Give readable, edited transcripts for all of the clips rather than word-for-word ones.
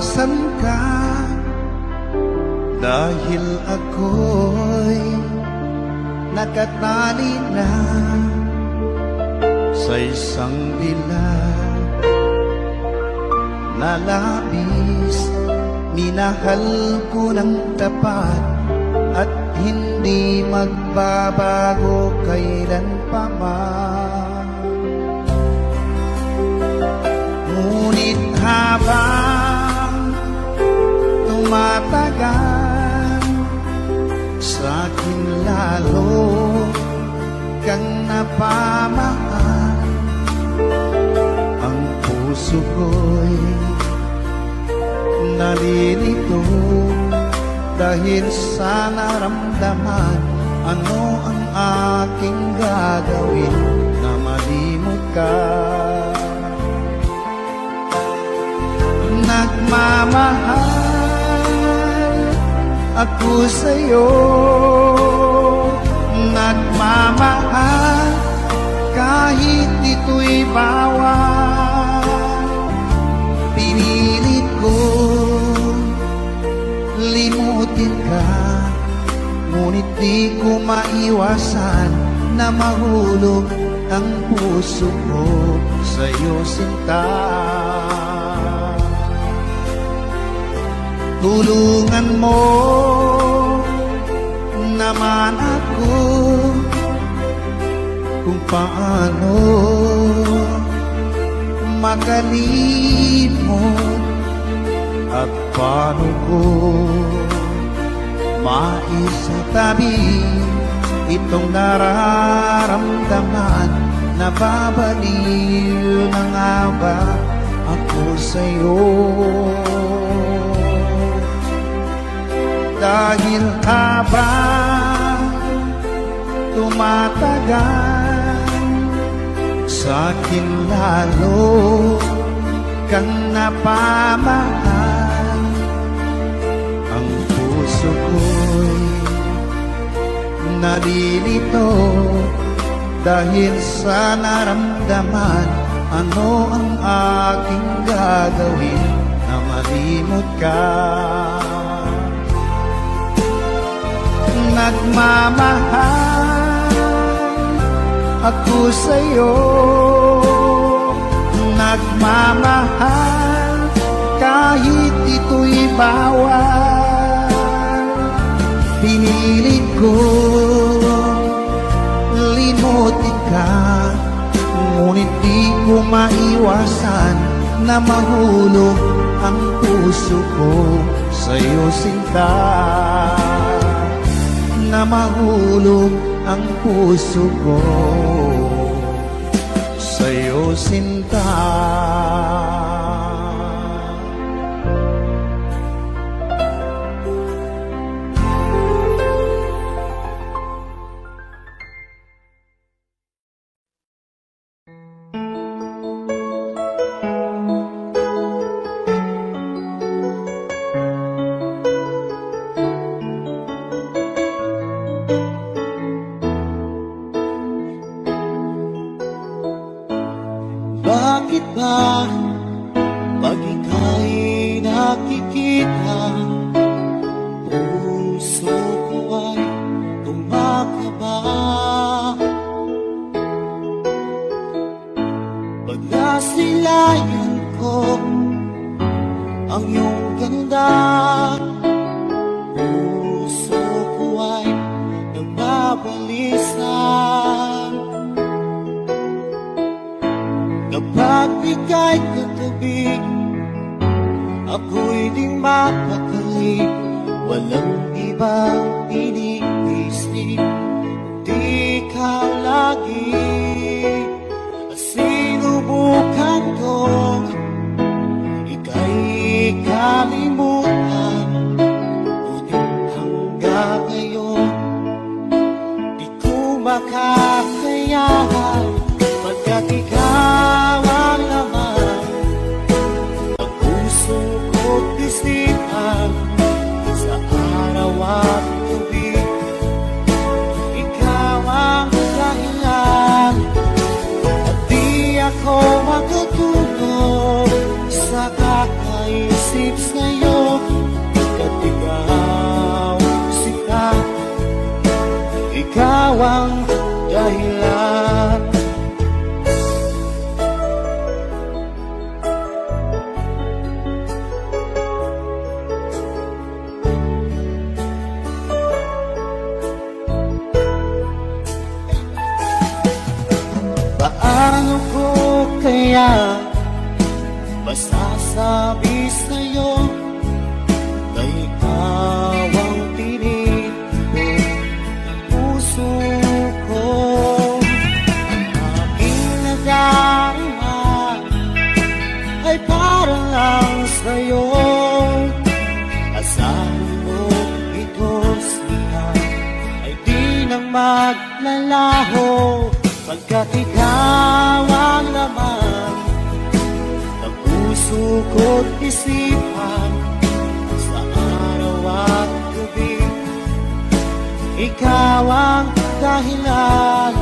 iwasan ka, dahil ako'y nakatali na sa isang dilag na labis. Minahal ko ng tapat at hindi magbabago kailan pa man. Ngunit habang tumatagal, sa'kin lalo kang napamahal. Ang puso ko'y nalilito dahil sa naramdaman. Ano ang aking gagawin na malimot ka? Nagmamahal ako sa'yo, nagmamahal kahit ito'y bawal. Pinilit ko limutin ka, ngunit di ko maiwasan na mahulog ang puso ko sa'yo, sinta. Tulungan mo naman ako kung paano makalimot at paano ko maisatabi itong nararamdaman. Nababaliw na nga ba ako sa'yo? Dahil habang tumatagal, sa'kin lalo kang napamahal. Ang puso ko'y nalilito dahil sa naramdaman. Ano ang aking gagawin na malimot ka? Nagmamahal ako sa'yo, nagmamahal kahit ito'y bawal. Pinilit ko limutin ka, ngunit di ko maiwasan na mahulog ang puso ko sa'yo, sinta. Na mahulog ang puso ko sa'yo, sinta. Bakit ba pag ika'y nakikita, puso ko ay kumakaba? Pag nasilayan ko ang iyong ganda, puso ko ay nababalisa. Kapag ika'y katabi, ako'y di mapakali. Walang ibang iniisip, di ikaw lagi. Sinubukan kong ika'y kalimutan, ngunit hanggang ngayon di ko makakayahan. Pagkat ikaw ang laman ng puso ko't isipan, sa araw at gabi ikaw ang dahilan. At di ako matutulog sa kakaisip sa ikaw ang dahilan. Paano ko kaya masasabi sa'yo na ikaw ang tinig ko ng puso ko? Ang aking nadarama ay para lang sa'yo. Asahan mo ito sila ay di nang maglalaho, pagkat ikaw ang laman ng puso ko't isipan sa araw at gabi. Ikaw ang dahilan,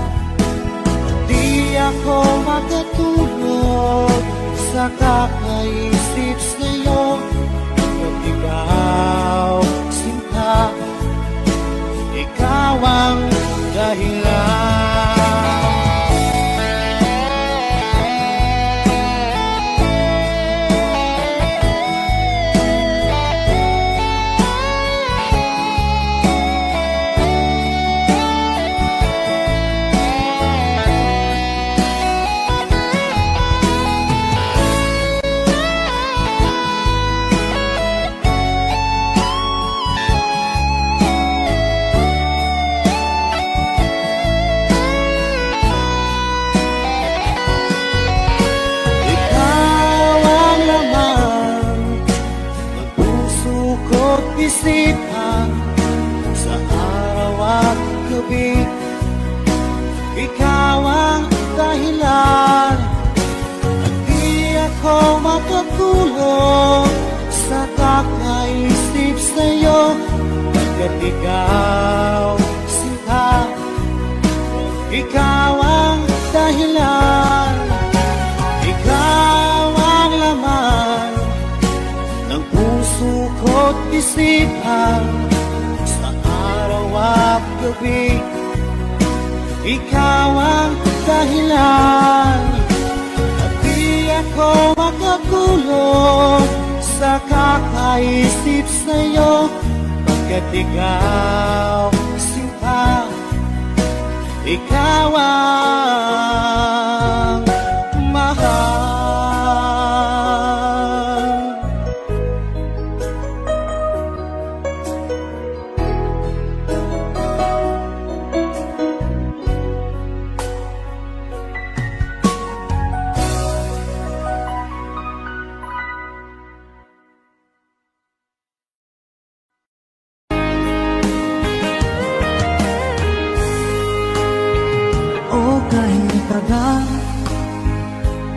di ako makatulog sa kakaisip sa'yo. Pagkat ikaw, sinta, ikaw ang dahilan. Isipan sa araw at gabi. Ikaw ang dahilan, at di ako makatulog sa kakaisip sa'yo. Pagkat ikaw, sinta, ikaw ang dahilan, ikaw ang laman ng puso ko't isipan sa araw at gabi. Ikaw ang dahilan, at di ako makatulog sa kakaisip sa'yo. Pagkat ikaw, sinta, ikaw ang mahal.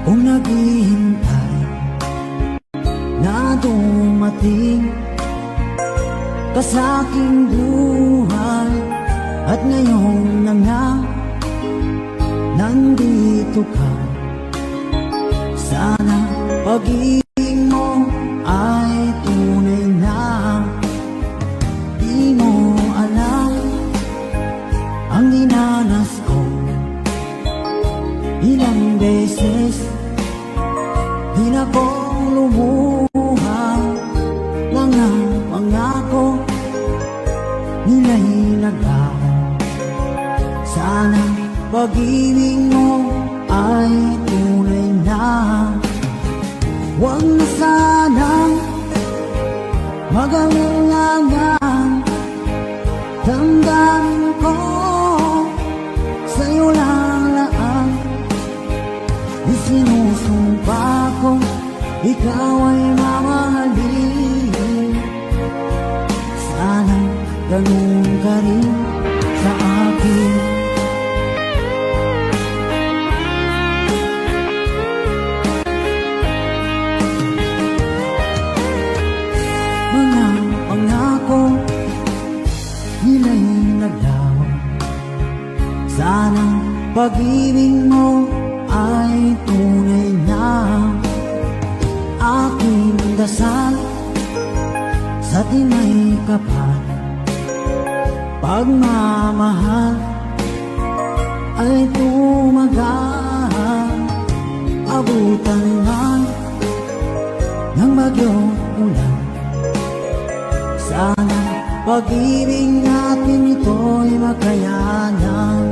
Kung naghihintay na dumating ka sa aking buhay, at ngayon na nga nandito ka. Sana pag-ibig mo ay tunay na. Di mo alam ang dinanas ko. Ilang beses di na ko lumuhang mga pangako nila'y naglaho. Sana pag-ibig mo ay tunay na. Huwag na sanang mag-alangan, damdamin ko sa'yo lang laan. Isinusumpa ko ikaw ay mamahalin. Sana ganun ka rin sa akin. Mga pangako nila'y naglaho. Sana pag-ibig mo ay tunay na. Aking dasal sa tinay kapal, pagmamahal pag-ibig natin ito'y makayanan.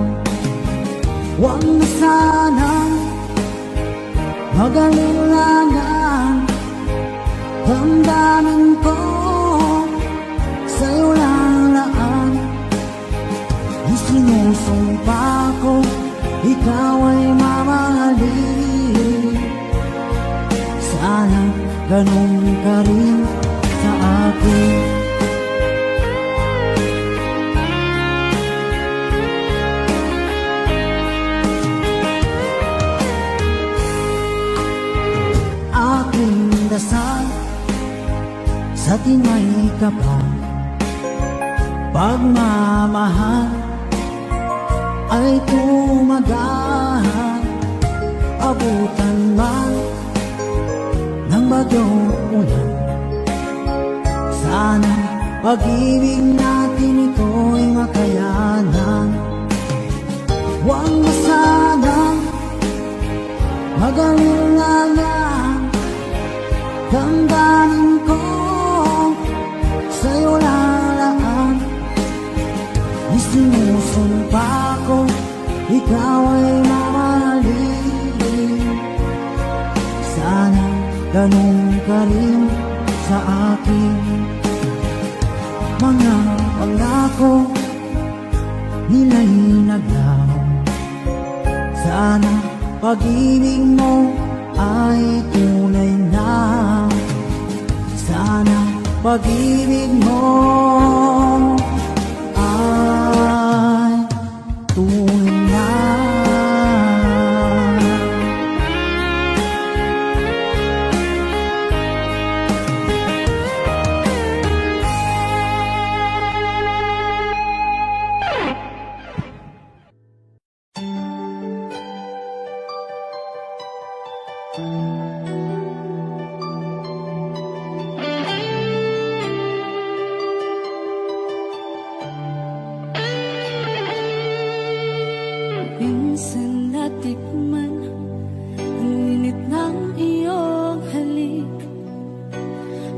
Huwag na sanang mag-alilangan. Damdamin ko sa'yo lalaan. Isinusumpa ko, ikaw ay mamahalin. Sana ganun ka rin sa akin. Aking dasal sa tingay kapal, pagmamahal ay tumagal. Abutan man ng bagyong ulan, sana pag-ibig natin ito'y makayanan. Huwag na sanang mag-alilangan. Damdamin ko sa'yo lalaan. Isinusumpa ko, ikaw ay mamahalin. Sana ganun ka rin sa akin. Mga pangako nila'y naglaho. Sana pag-ibig mo ay tunay na. Sana pag-ibig mo ay tunay na. Minsan natikman ang init ng iyong halik.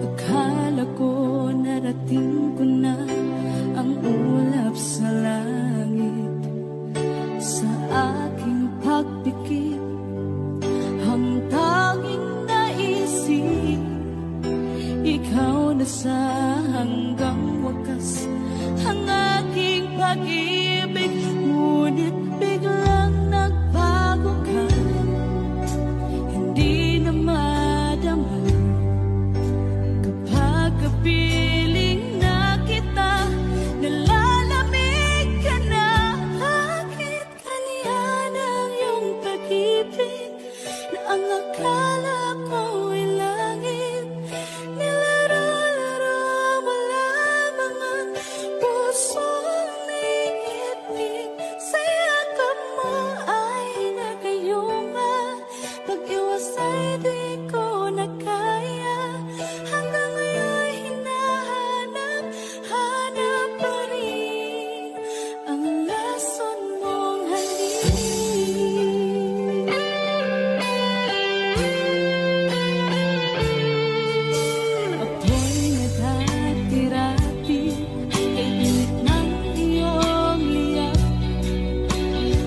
Akala ko narating ko na ang ulap sa langit. Sa aking pagpikit, ang tanging naisip, ikaw na sa hanggang wakas ang aking pag-ibig. Ngunit biglang nagbago ka, hindi na madama kapag kapiling na kita. Nalalamig ka na, bakit ganyan ang iyong pag-ibig na ang akala ko ay langit? Nilaro-laro mo lamang ang pusong niipig. Sayakap mo ay nagayuma, pag-iwas ay di ko na kaya. Hanggang ngayon hinahanap, hanap pa rin ang lason mong halik. Ako'y naghatirati kay init ng iyong liyak.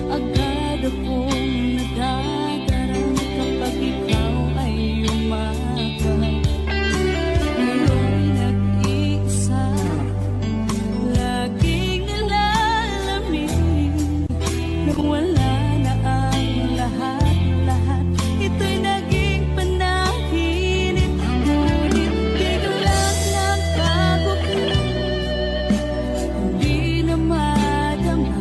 Agad akong nadadarang kapag ikaw ay umakap. Ngayon nag-iisa, laging nilalamig. Nang wala na ang lahat-lahat, ito'y naging panaginip. Ngunit biglang nagbago ka, hindi na madama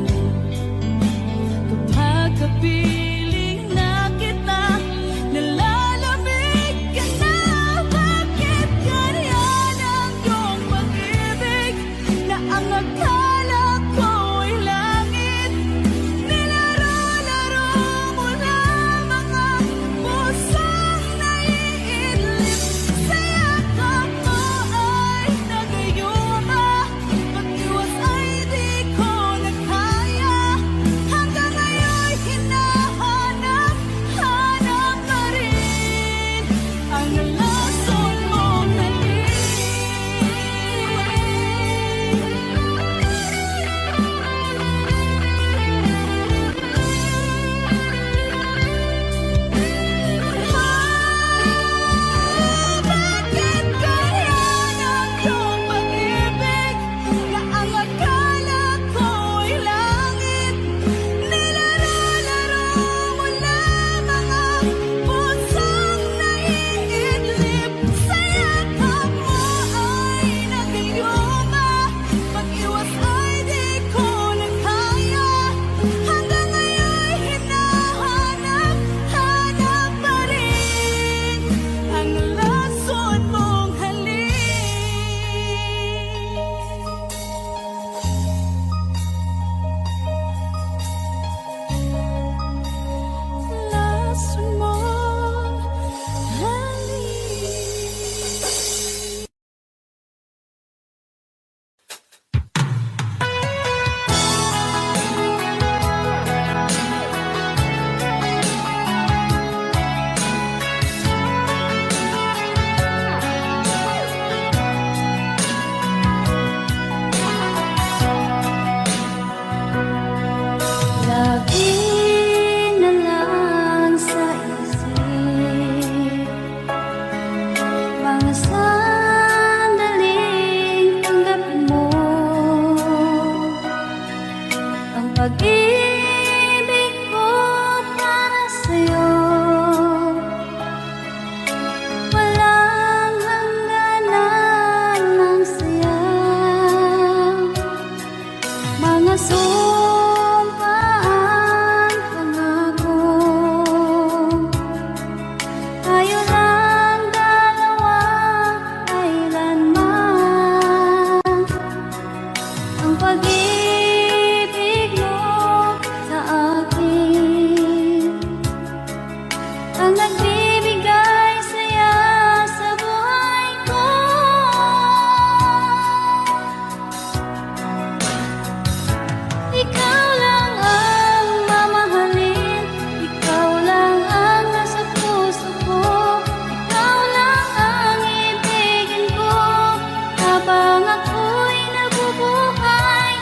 kapag kapiling na kita. Nalalamig ka na, bakit ganyan ang iyong pag-ibig na ang akala ko ay langit? Nilaro Pag-ibig ko para sa'yo, walang hangganan ng saya. Mga sumpaan, pangako, tayo lang dalawa kailanman. Ang pag-ibig mo sa akin ang nagbibigay saya sa buhay ko. Ikaw lang ang mamahalin, ikaw lang ang nasa puso ko, ikaw lang ang ibigin ko habang ako'y nabubuhay.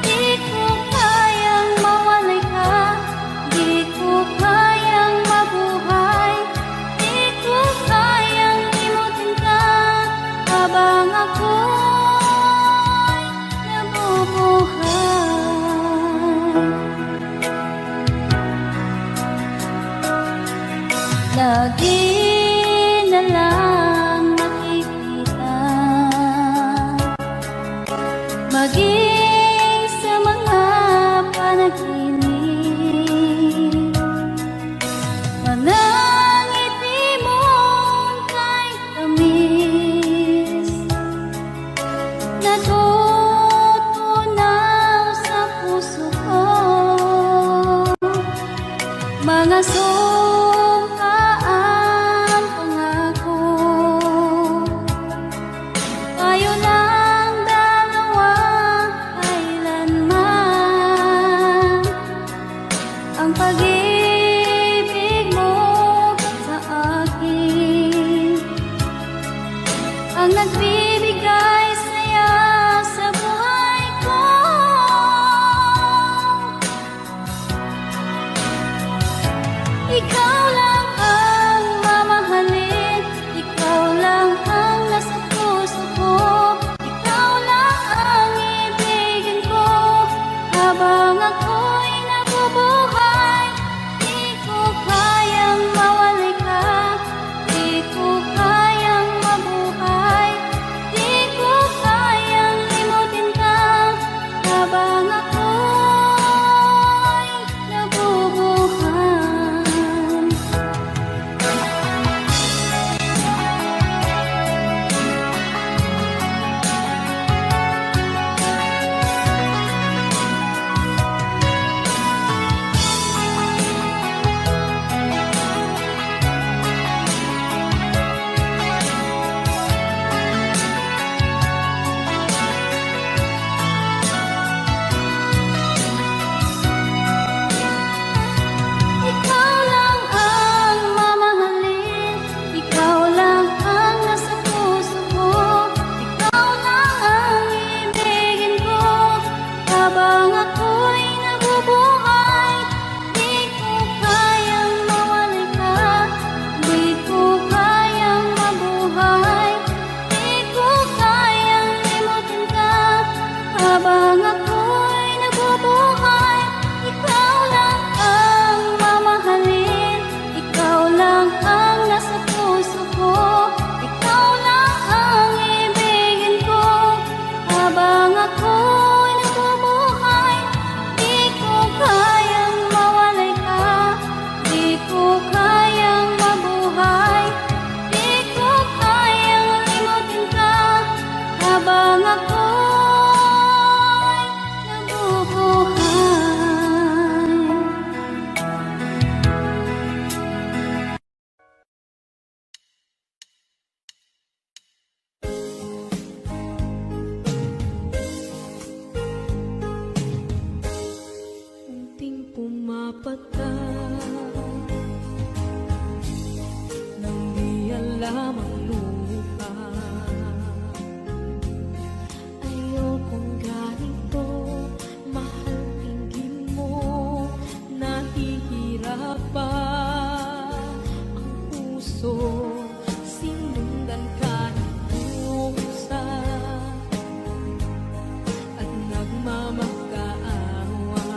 Di ko kayang mawalay ka, di ko kayang mabuhay, di ko kayang limutin ka habang ako'y nabubuhay. Lagi na lang nakikita, maging sa mga panaginip, mga ngiti mong kahit tamis, natutunaw sa puso ko. Mga sumpaan, pangako, tayo lang dalawa kailanman. Ang pag-ibig mo sa akin ang nagbibigay saya sa buhay ko. Ikaw lang ang mamahalin, ikaw lang ang nasa puso ko, ikaw lang ang ibigin ko habang ako'y nabubuhay. Di ko kayang mawalay ka, di ko kayang mabuhay, di ko kayang limutin ka habang ako'y nabubuhay. Ikaw lang ang mamahalin, ikaw lang ang nasa puso ko, ikaw lang ang ibigin ko habang ako'y nabubuhay. Di ko kayang mawalay ka, di ko kayang mabuhay, di ko kayang limutin ka habang ako'y nabubuhay. Ikaw lang ang mamahalin, ikaw lang ang nasa puso ko, ikaw lang ang ibigin ko habang ako'y nabubuhay. Di ko kayang mawalay ka, di ko kayang mabuhay, di ko kayang limutin ka habang ako'y nabubuhay. Unting pumapata nang di alam ang lupa. Ayokong ganito, mahal tingin mo, nahihirapan ang puso. Sinundan ka ng pusa at nagmamakaawa.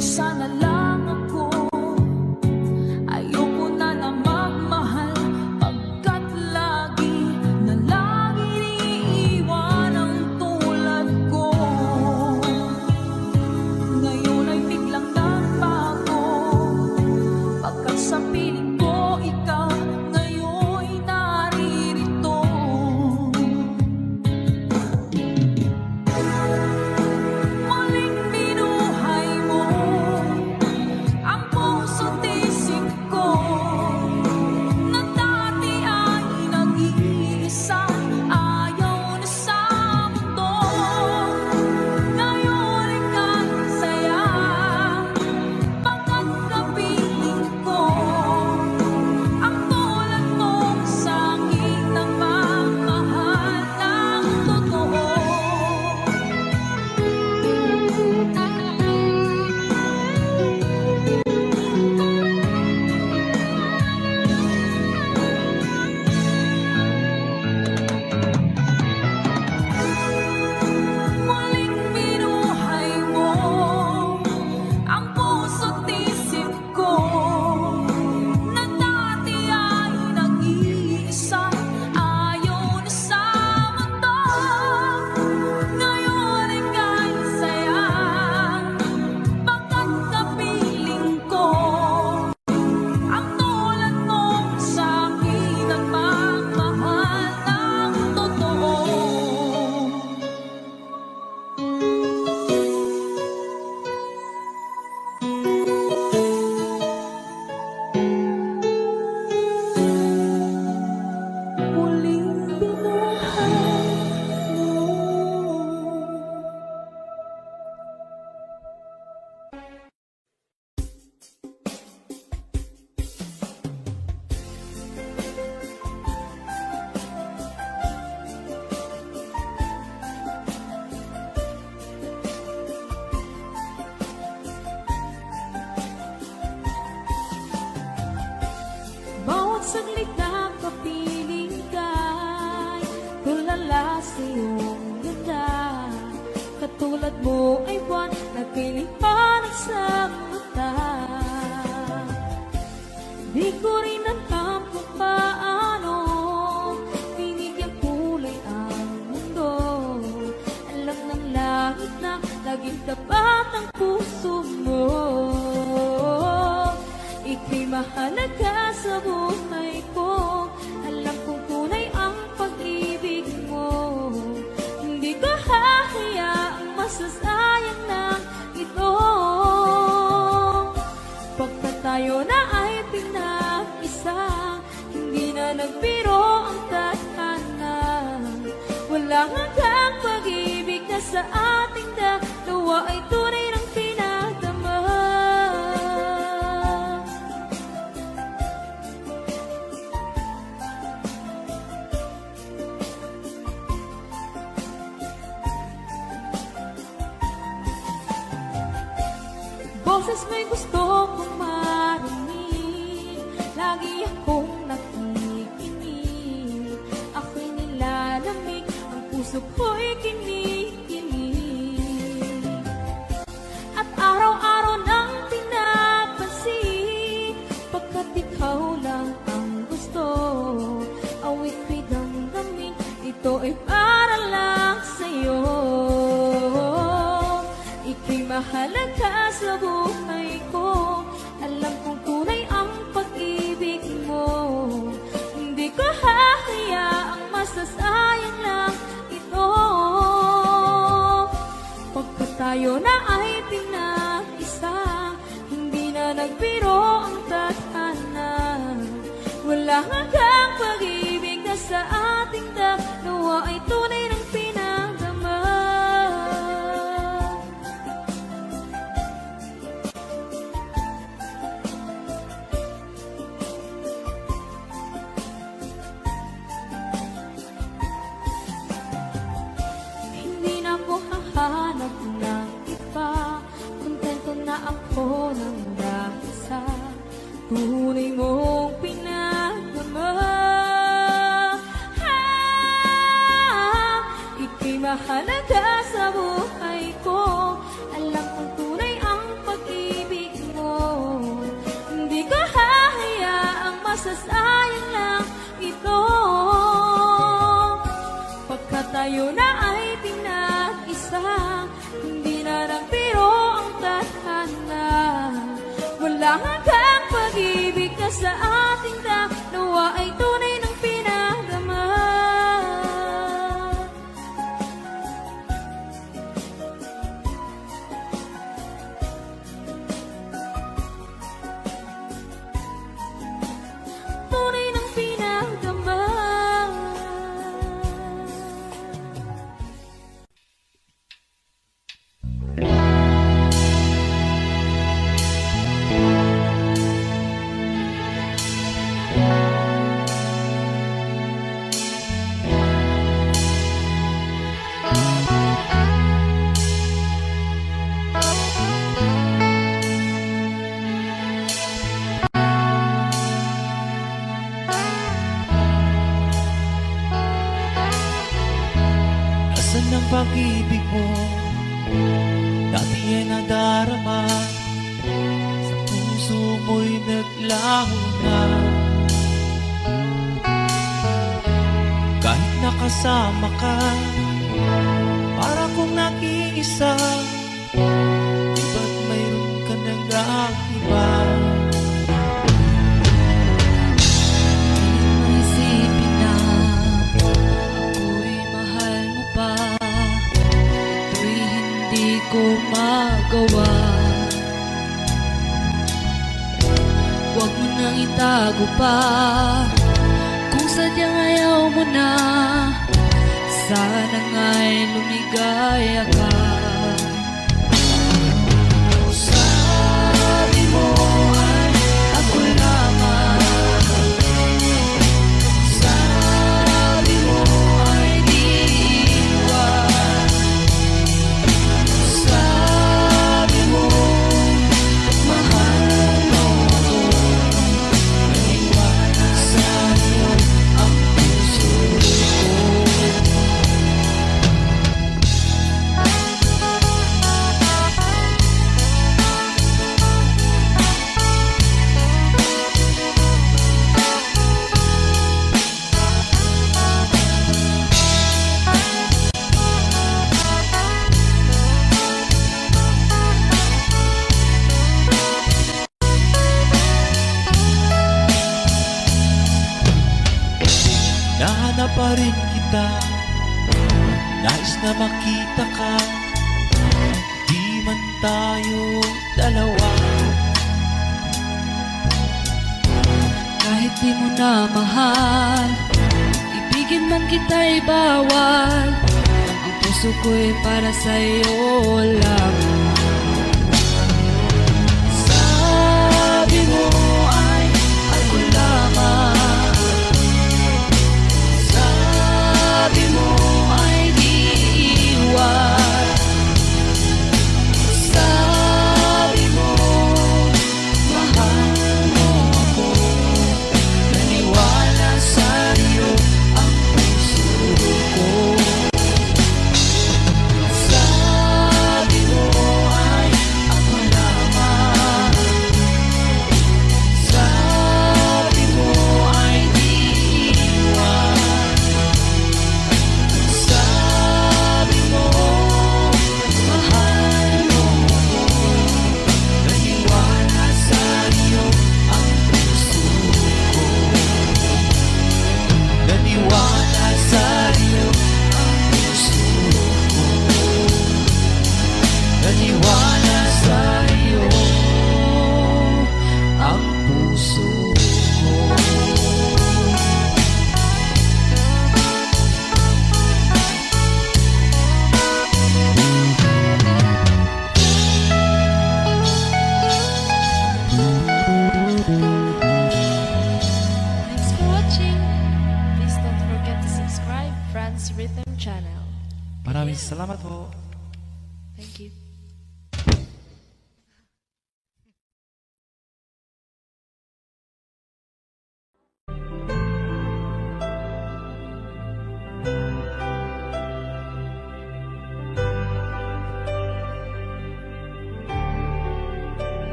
Isa na lang ako, ayoko na na magmahal, pagkat lagi na lang iniiwan ang tulad ko. Ngayon ay biglang nagbago, pagkat sa piling ko ikaw ngayon'y naririto. Muling binuhay mo ang puso't isip ko, na dati ay nag-iisa, ayaw na sa mundo. Ngayon ika'y saya, pagkat kapiling ko ang tulad mong sa'kin nagmamahal ng totoo. Muling binuhay mo ang puso't isip ko, na dati ay nag-iisa, ayaw na sa mundo. Ngayon ika'y saya, pagkat kapiling ko ang tulad mong sa'kin nagmamahal ng totoo. Muling binuhay mo. Bawat saglit na kapiling ka'y tulala sa iyong ganda. Katulad mo ay buwan na pinipanag sa mata. Di ko rin alam kung paano binigyan kulay ang mundo. Alam ng langit na laging tapat ang puso mo. Ika'y mahalaga sa buhay ko. Alam kong tunay ang pag-ibig mo. Hindi ko hahayaang masasayang na ito. Pagkat tayo na ay pinag-isa, hindi na nagbiro ang tadhana. Walang hanggang pag-ibig na sa ating dalawa ay tunay ng pinagdama. Boses mo'y gusto kong marinig, lagi akong nakikinig. Ako'y nilalamig, ang puso ko'y kinikilig. At araw-araw nang pinapansin, pagkat ikaw lang ang gusto. Awit ko'y damdamin, ito ay para lang sa'yo. Ika'y mahalaga sa buhay ko. Alam kong tunay ang pag-ibig mo. Hindi ko hahayaang masasayang lang ito. Pagkat tayo na ay pinag-isa, hindi na nagbiro ang tadhana. Wala hanggang pag-ibig na sa ating dalawa ay tunay ng pinagdama. Hindi na ako hahanap ng iba, kontento na ako ng dahil sa tunay mong pinagdama. mahalaga sa buhay ko. Alam kong tunay ang pag-ibig masasayang lang ito. Pagkat tayo na ay pinag-isa, hindi na lang biro ang tadhana. Wala hanggang pag-ibig na sa ating dalawa ay tunay ng pinagdama. Tunay ng pinagdama. Asan ang pag-ibig mo? Dati ay nadarama, sa puso mo'y naglaho na. Kahit nakasama ka, para kong nag-iisa, di ba't mayroon ka nang iba? Isipin na ako'y mahal mo pa, ito'y hindi ko magawa. Huwag mo nang itago pa, kung sadyang ayaw mo na, sana nga'y lumigaya ka. Sabi mo ay ako lamang, sabi mo ay di iwan, sabi mo mahal mo ako, naiwanan sa'yo ang puso ko. Nahanap pa rin kita, nais na makita ka, di man tayo dalawa. Kahit di mo na mahal, ibigin man kita'y bawal, ang puso ko'y para sa'yo lamang. Sabi mo ay ako lamang, sabi mo ay di iwan, sabi mo mahal mo ako, naniwala sa'yo ang puso ko. Sabi mo ay ako lamang, sabi mo ay di iwan, sabi mo mahal mo ako, naniwala sa'yo ang puso ko. Naniwala sa'yo ang puso ko, naniwala sa'yo ang puso ko. Thanks for watching. Please don't forget to subscribe Franz Rhythm channel. Maraming salamat po. Thank you.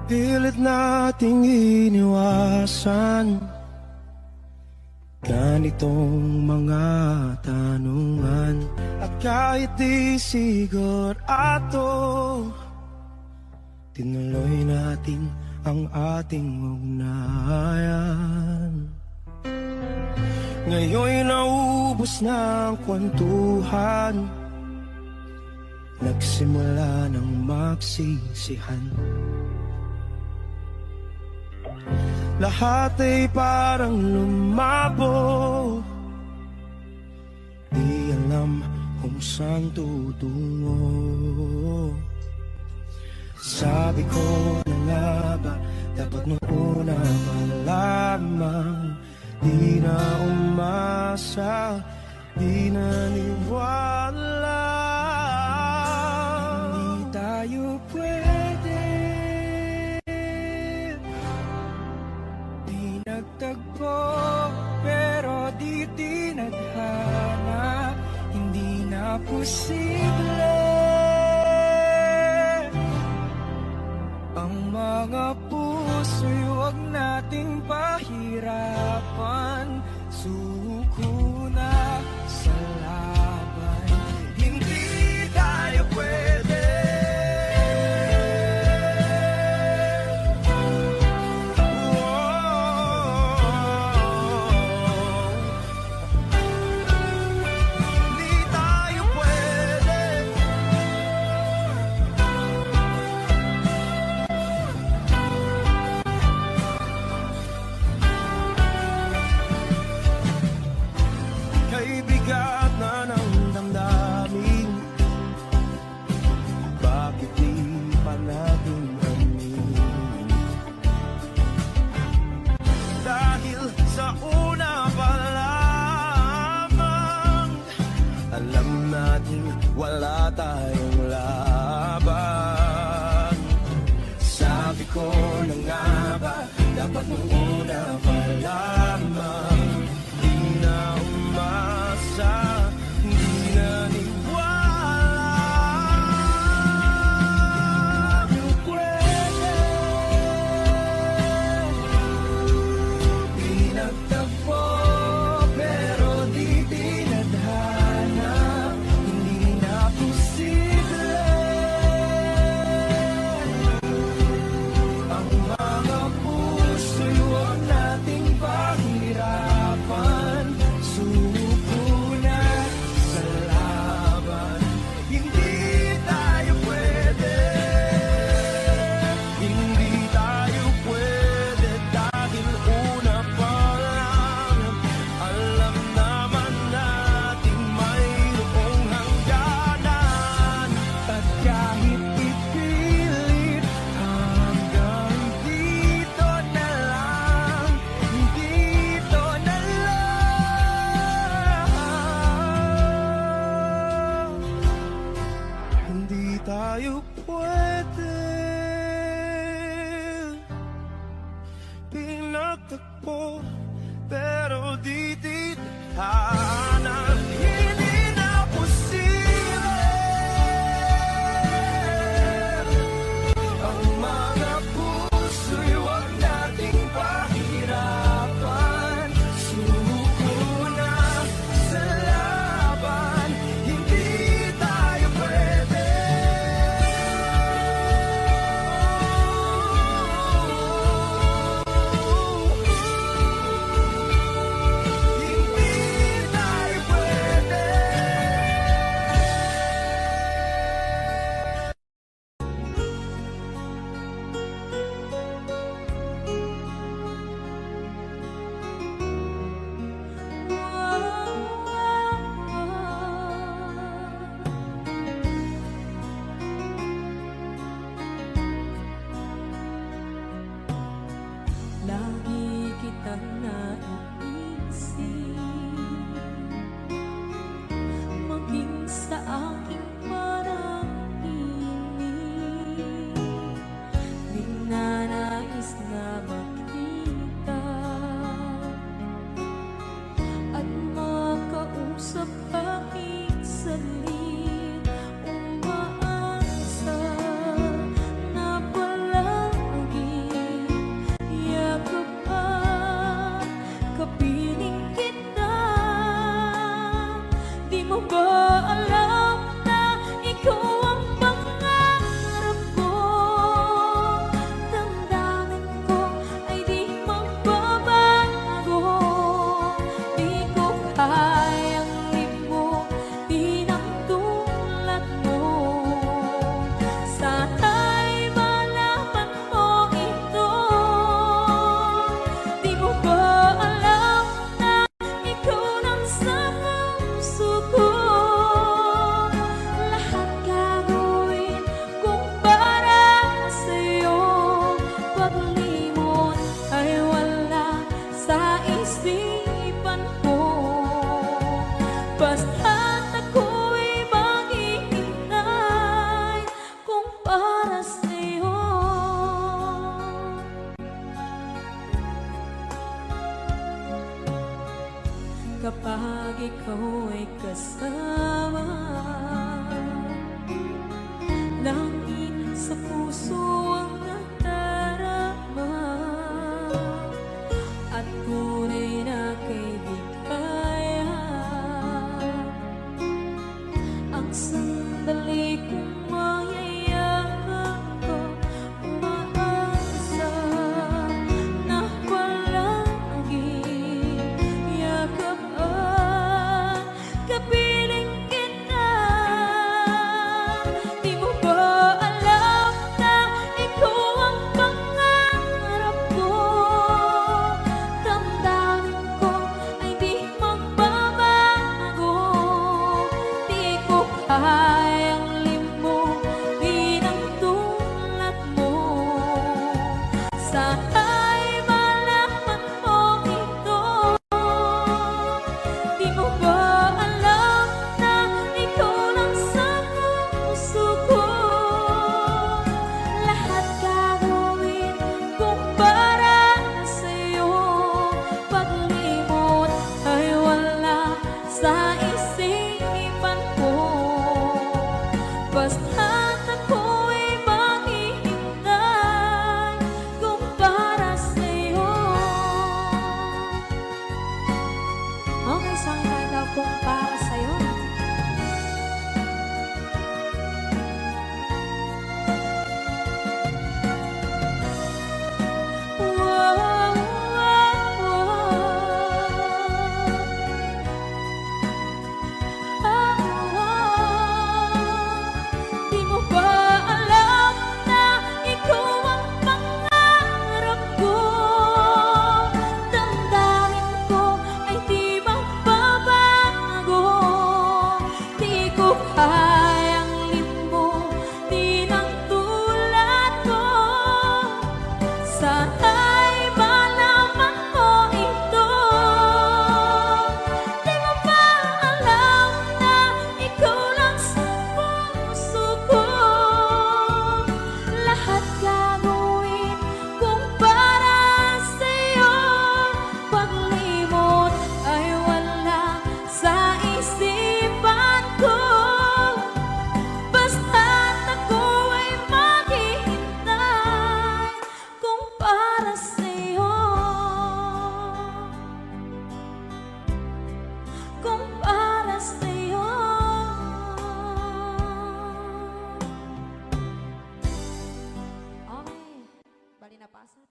Pilit nating iniwasan ganitong mga tanungan. At kahit di sigurado, tinuloy natin ang ating ugnayan. Ngayon'y naubos na ang kwentuhan, nagsimula ng magsisihan. Lahat ay parang lumabo, di alam kung saan tutungo. Sabi ko na nga ba, dapat nung una pa lamang, di na umasa, di naniwala. Hindi tayo pwede, di nagtagpo, pero di tinadhana. Hindi na posible ang mga puso'y huwag nating pahirapan. Suko na sa laban, hindi tayo pwede. Hindi tayo pwede. Kay bigat na ng damdamin, bakit di pa natin aminin? Dahil sa una pa lamang, alam natin wala tayong laban. Sabi ko na nga ba, dapat nung una pa lamang, di na umasa, di naniwala. Yung pwede, di nagtagpo, pero di tinadhana. Hindi na posible ang mga puso'y huwag nating pahirapan. ikaw ay kasama. Langit sa puso ang nadarama, at tunay na kaibigan. Ang sandali kong mayayakap ko, umaasa na palaging yakapan, kapiling kita. Di mo ba alam na ikaw ang pangarap ko? Damdamin ko ay di magbabago. Di ko kayang limutin ang tulad mo. Sana'y malaman mo ito. Di mo ba alam na ikaw lang sa puso ko? Lahat gagawin kung para sa'yo. Paglimot ay wala sa isipan ko. Basta't ako'y maghihintay kung para sa'yo. Okay, saan tayo daw kung para sa'yo? Di mo ba alam na ikaw ang pangarap ko? Damdamin ko ay di magbabago. Di ko kayang limutin ang tulad mo. Sana'y malaman mo ito. Di mo ba alam na ikaw lang sa puso ko? Lahat gagawin kung para sa'yo. Paglimot ay wala sa isipan ko. Basta't ako ay maghihintay kung para sa'yo. Kung para sa'yo. Okay, bali na pasan.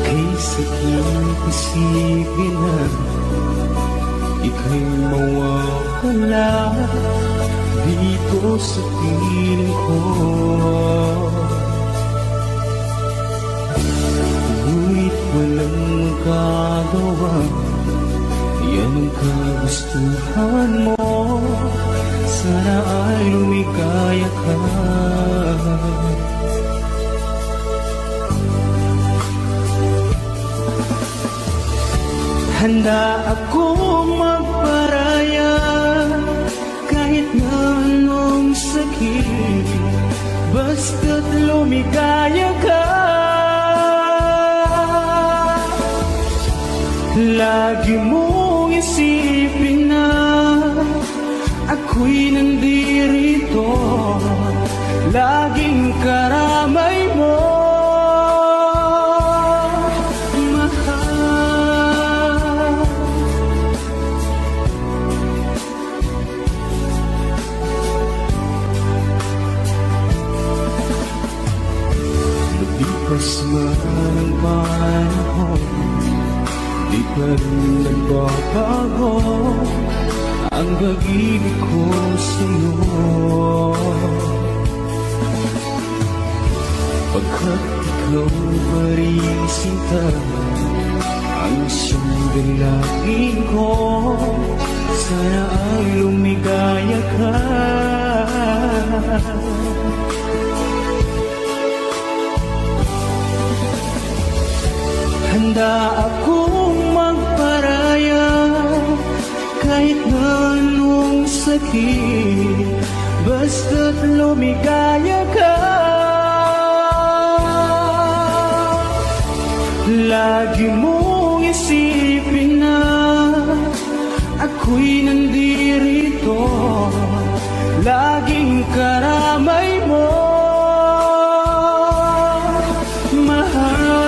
Kay sakit isipin na ika'y mawawala dito sa piling ko. Ngunit walang magagawa, yan ang kagustuhan mo. Sana ay lumikaya ka. Handa akong magparaya kahit na anong sakit, basta't lumigaya ka. Lagi mong isipin na ako'y nandirito, laging karamay mo. Lumipas man ang panahon, di pa rin nagbabago ang pag-ibig ko sa'yo. Pagkat ikaw pa rin sinta, ang siyang dalangin ko. Sana ay lumigaya ka. Handa sakit, basta't lumigaya ka. Lagi mong isipin na ako'y nandirito, laging karamay mo, mahal.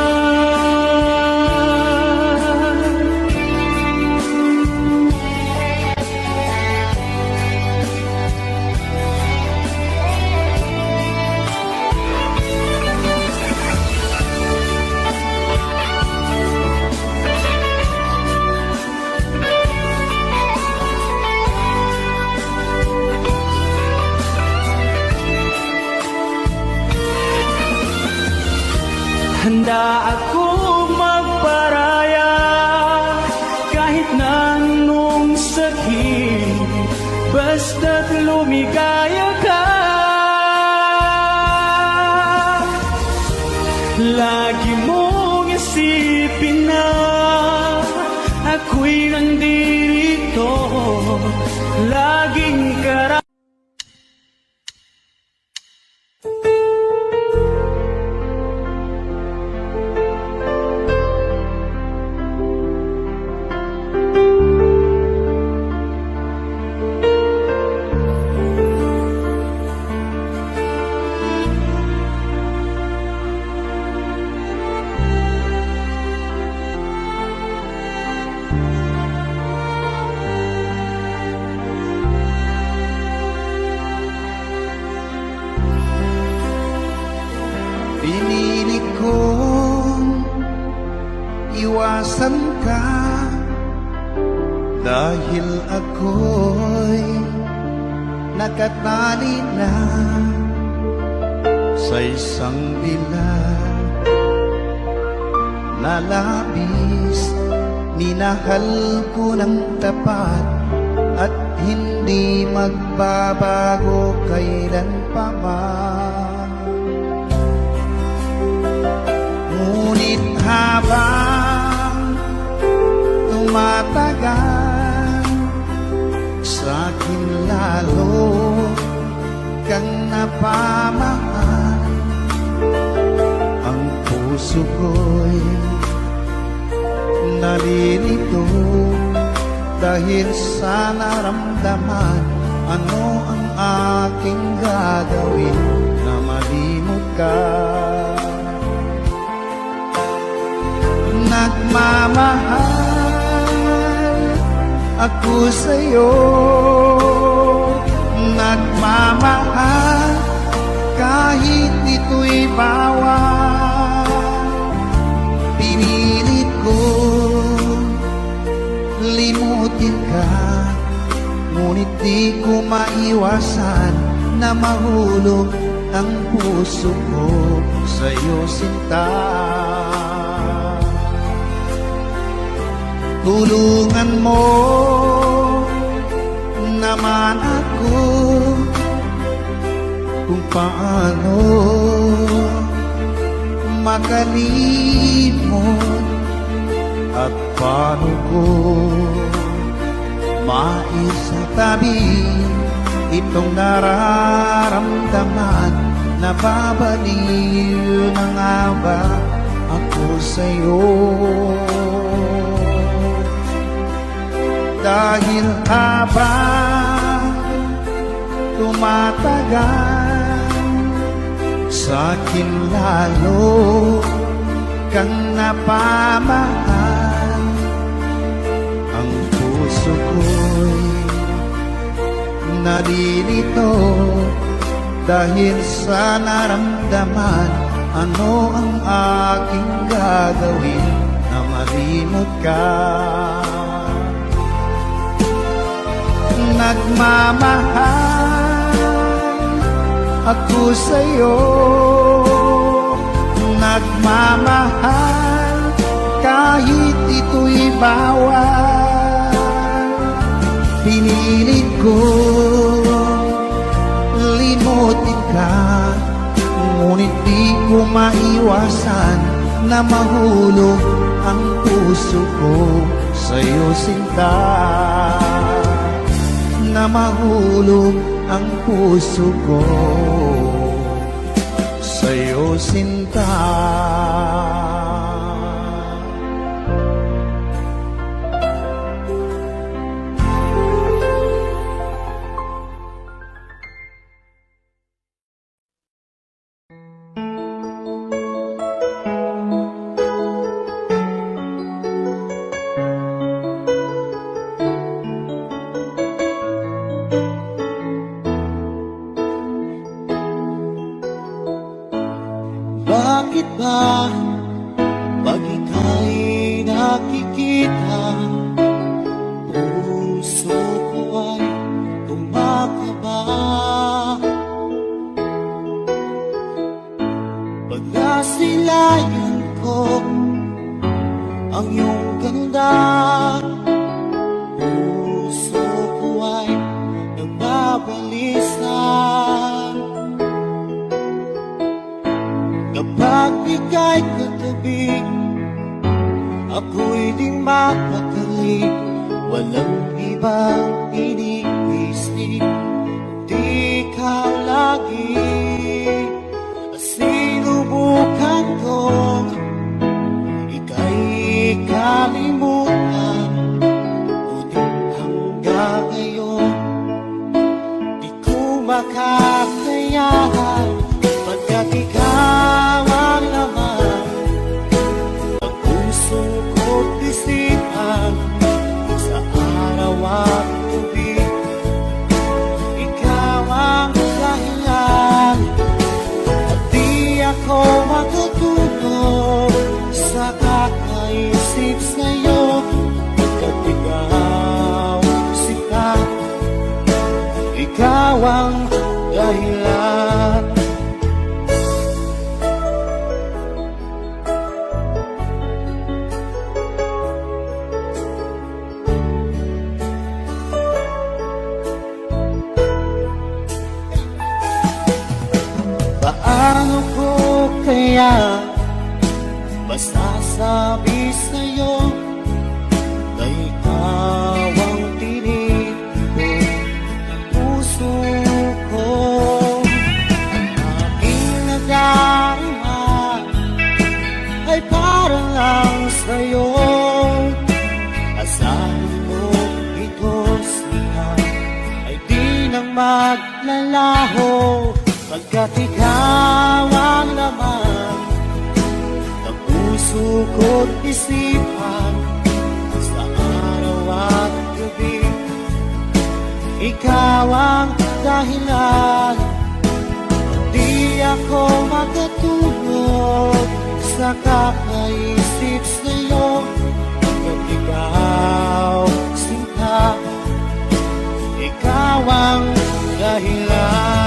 Handa ako magparaya kahit na anong sakit, basta't lumigaya ka. Lagi mong isipin na ako'y nandirito, laging karamay. Pinili kong iwasan ka dahil ako'y nakatali na sa isang bilang na labis. Minahal ko ng tapat at hindi magbabago kailan pa man. Ngunit habang tumatagal, sa'kin lalo kang napamahal. Ang puso ko'y nalilito dahil sa naramdaman. Ano ang aking gagawin na malimot ka? Nagmamahal ako sa'yo, nagmamahal kahit ito'y bawal. Pinilit ko limutin ka, ngunit di ko maiwasan na mahulog ang puso ko sa'yo, sinta. Tulungan mo naman ako kung paano makalimot at paano ko maisatabi itong nararamdaman. Nababaliw na nga ba ako sa'yo? Dahil habang tumatagal, sa'kin lalo kang napamahal. Ang puso ko'y nalilito dahil sa naramdaman. Ano ang aking gagawin na malimot ka? Nagmamahal ako sa'yo, nagmamahal kahit ito'y bawal. Pinilit ko limutin ka, ngunit di ko maiwasan na mahulog ang puso ko sa'yo, sinta. na mahulog ang puso ko sa'yo, sinta. Bakit ba pag ika'y nakikita, puso ko ay kumakaba? Pag nasilayan ko ang iyong ganda, puso ko ay nagbabalisa. Kapag ika'y katabi, ako'y di mapakali. Walang ibang iniisip, di ikaw lagi. Sinubukan kong ika'y kalimutan, ngunit hanggang ngayon di ko makakayahan. Pagkat ikaw ang laman ng puso ko't isipan, sa araw at gabi ikaw ang dahilan. At di ako matutulog sa kakaisip sa'yo, pagkat ikaw sita, ikaw ang dahilan. Paano ko kaya masasabi sa'yo na ikaw ang tinitiko ng puso ko? Ang aking nadarama ay para lang sa'yo. Asahan mo ito siya ay di nang maglalaho, pagkat ikaw ang laman ng puso ko't isipan, sa araw at gabi ikaw ang dahilan. Di ako makatulog sa kakaisip sa'yo, pagkat ikaw sinta, ikaw ang dahilan.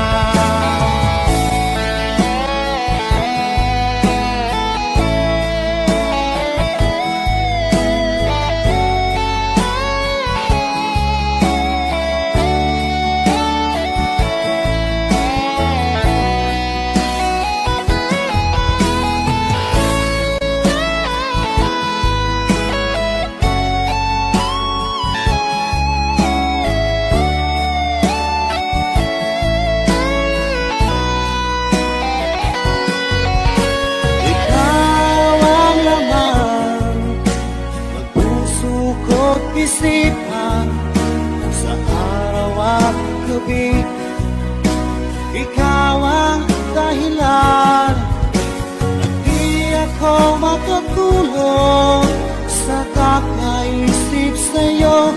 Isipan sa araw at gabi, ikaw ang dahilan. At di ako makatulog sa kakaisip sa'yo,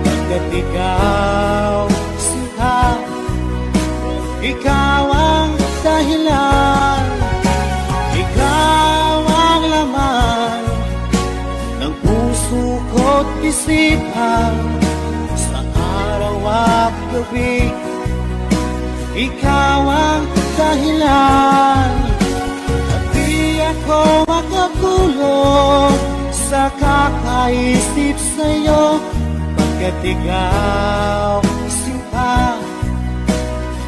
pagkat ikaw sinta, ikaw ang dahilan. Ikaw ang laman ng puso ko't isipan, sa araw at gabi ikaw ang dahilan. At di ako makatulog sa kakaisip sa'yo, pagkat ikaw sinta,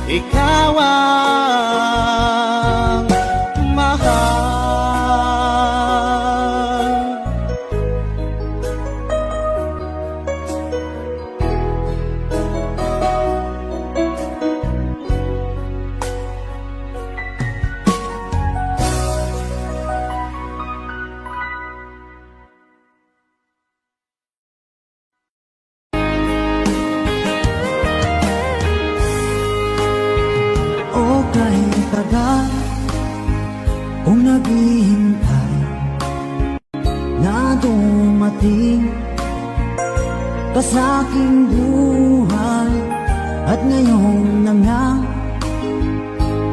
ikaw ang mahal. kay tagal kung naghihintay na dumating ka sa aking buhay. At ngayon na nga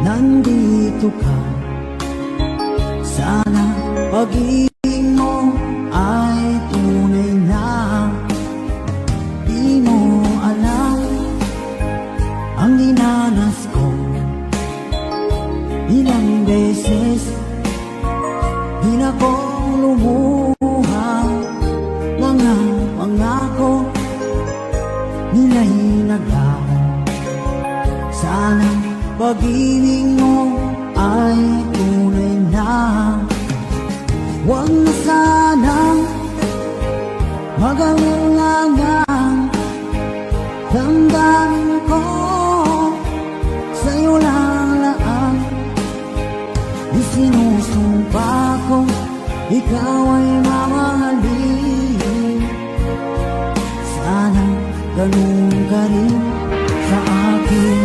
nandito ka. Sana pag-ibig mo ay tunay na. Di mo alam ang dinanas ko. Ilang beses di na ko lumuha. Mga pangako nila'y naglaho. Sana pag-ibig mo ay tunay na. Huwag na sanang mag-alinlangan. Damdamin ko sa'yo lang laan. Isinusumpa ko ikaw ay mamahalin. Sana ganun ka rin sa akin.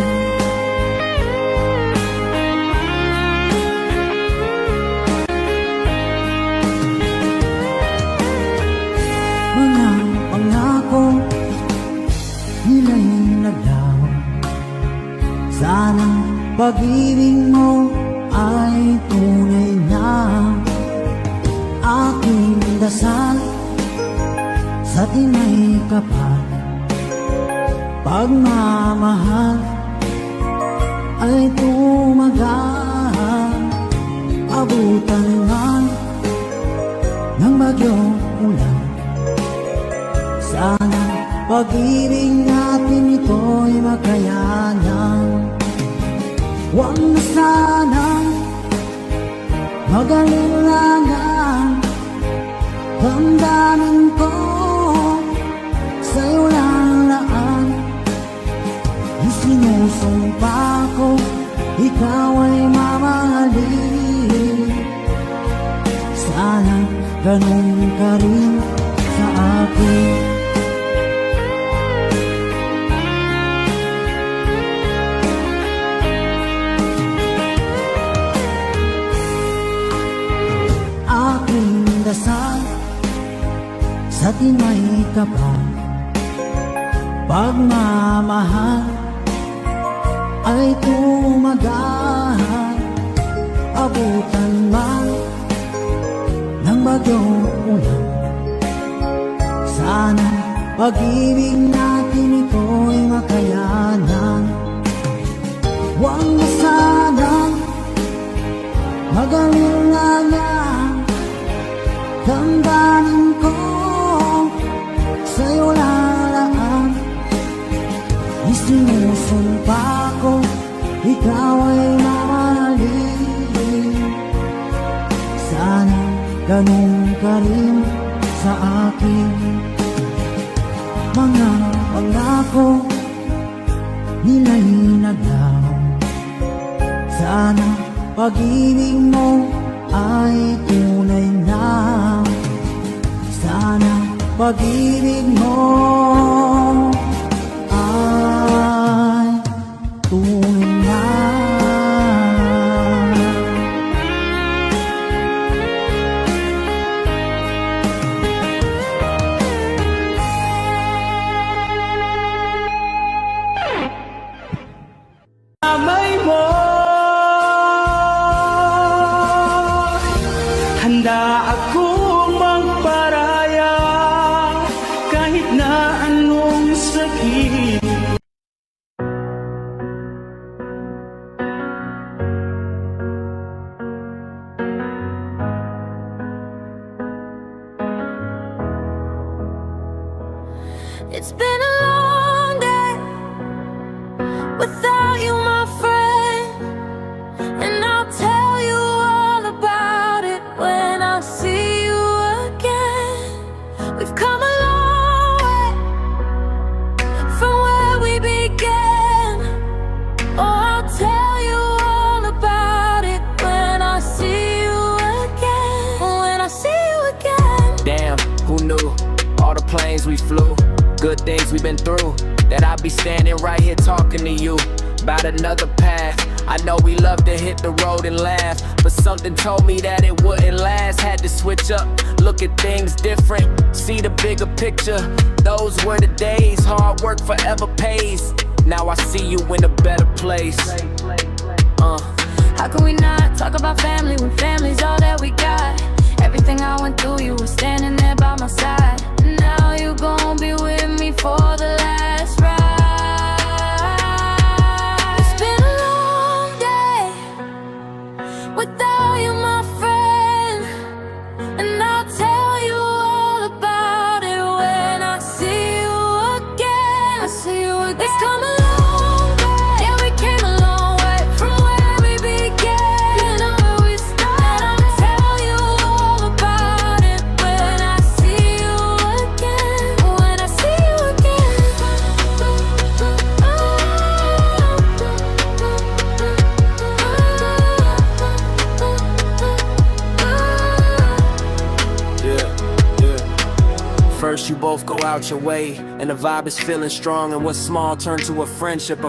Mga pangako nila'y naglaho. Sana pag-ibig mo ay tunay na. Aking dasal sa tinay kapal, pagmamahal ay tumagal. Abutan man ng bagyong ulan. Sana pag-ibig natin ito'y makayanan. Huwag na sanang mag-alinlangan. Damdamin ko sa'yo lang laan. Isinusumpa ko ikaw ay mamahalin. Sana ganun ka rin sa akin. Aking dasal sa tinay kapal, pagmamahal ay tumagal. Abutan man ng bagyong ulan. Sana pag-ibig natin ito'y makayanan. Huwag na sanang mag-alinlangan. Damdamin ko sa'yo lalaan. Isinusumpa ko ikaw ay mamahalin. Sana ganun ka rin sa akin. Mga pangako nila'y naglaho. Sana pag-ibig mo ay tunay na. Sana pag-ibig mo ay tunay na. Amay mo, handa akong magparaya kahit na anong sakit. It's been a long day without you, my friend, and I'll tell you all about it when I see you again. We've come a long way from where we began. Oh, I'll tell you all about it when I see you again. When I see you again. Damn, who knew? All the planes we flew, good things we've been through, that I'd be standing right here talking to you. about another path. I know we love to hit the road and laugh, but something told me that it wouldn't last. Had to switch up, look at things different, see the bigger picture. Those were the days, hard work forever pays. Now I see you in a better place. How can we not talk about family when family's all that we got? Everything I went through, you were standing there by my side. And now you gon' be with me for the last ride. It's been a long day without you, my friend, and I'll tell you all about it when I see you again. I see you again. It's come a long way. Yeah, we came a long way from where we began. You know where we started. And I'll tell you all about it when I see you again. When I see you again. First you both go out your way, and the vibe is feeling strong, and what's small turn to a friendship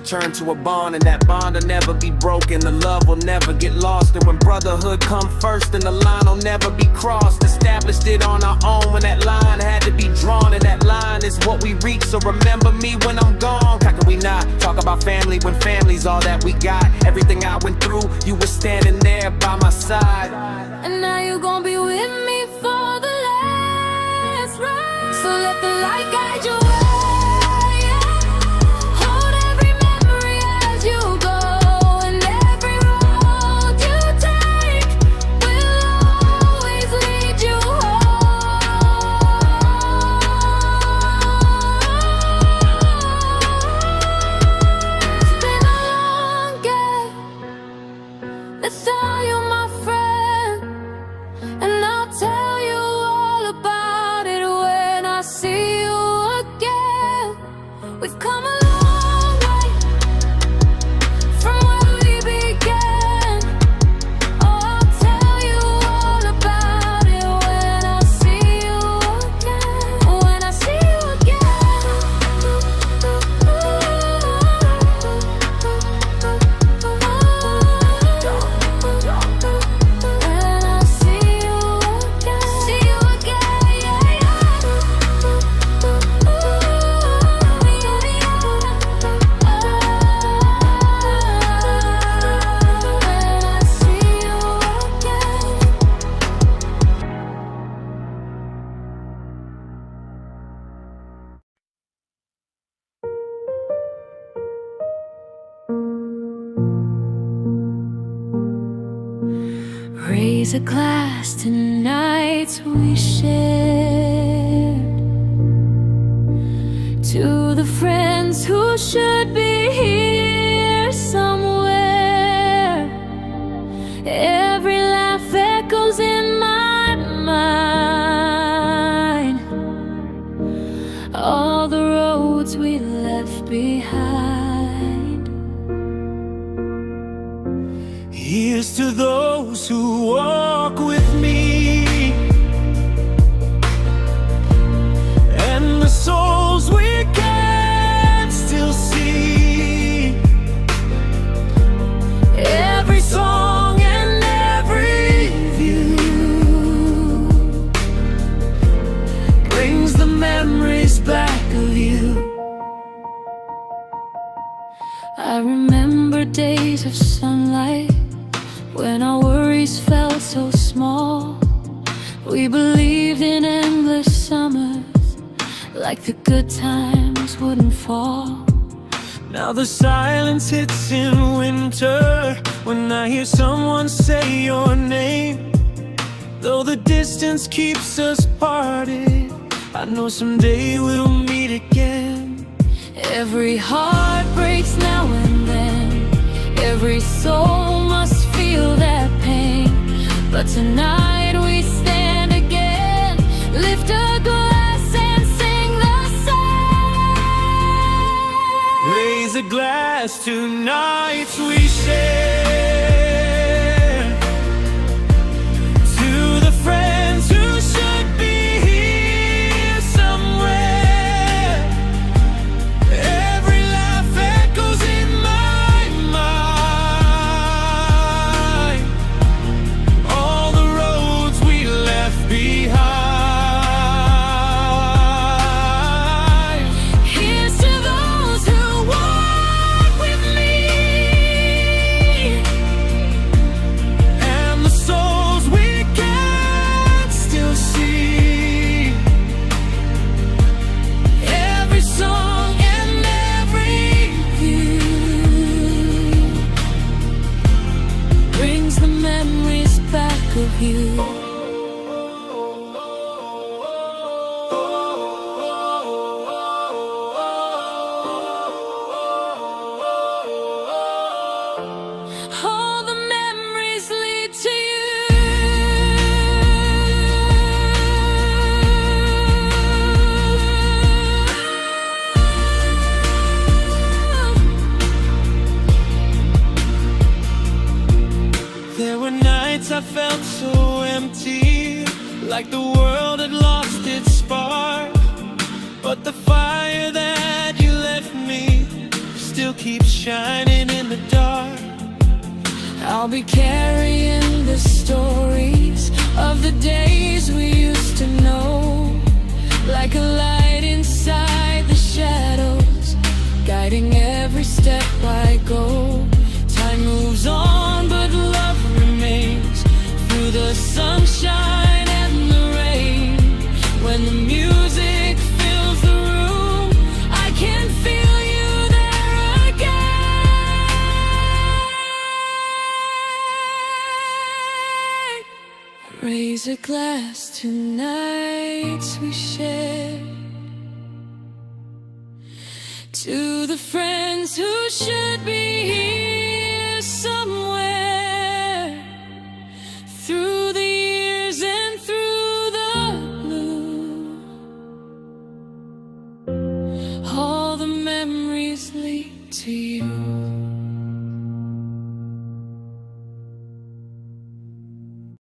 turn to a bond, and that bond will never be broken, the love will never get lost. And when brotherhood come first, then the line will never be crossed. Established it on our own when that line had to be drawn, and that line is what we reach. So remember me when I'm gone. How can we not talk about family when family's all that we got? Everything I went through, you were standing there by my side. And now you gon' be with me for the last ride. So let the light guide your way. Hold every memory as you go, and every road you take will always lead you home. It's been a long day without you, my friend, and I'll tell you all about it when I see you again. We've come a long way from where we began. Oh, I'll tell you all about it when I see you again. When I see you again. When I see you again. See you again, yeah, yeah. When I see you again. Raise a glass to nights we shared, to the friends who should be here somewhere. Every laugh echoes in my mind, all the roads we left behind. Here's to those who walk with me, and the souls we can still see. Every song and every view brings the memories back of you. I remember days of sunlight when our worries felt so small. We believed in endless summers, like the good times wouldn't fall. Now the silence hits in winter when I hear someone say your name. Though the distance keeps us parted, I know someday we'll meet again. Every heart breaks now and then, every soul must feel that pain. But tonight we stand again, lift a glass and sing the song. Raise a glass to nights we share, to the friends who should be here somewhere. Every laugh echoes in my you. All the memories lead to you. There were nights I felt so empty, like the world had lost its spark. But the fire that you left me still keeps shining in the dark. I'll be carrying the stories of the days we used to know, like a light inside the shadows, guiding every step I go. Time moves on, but love remains through the sunshine and the rain. When the music fills the room, I can feel you there again. Raise a glass to nights we shared, to the friends who should be here somewhere, through the years and through the blue. All the memories lead to you.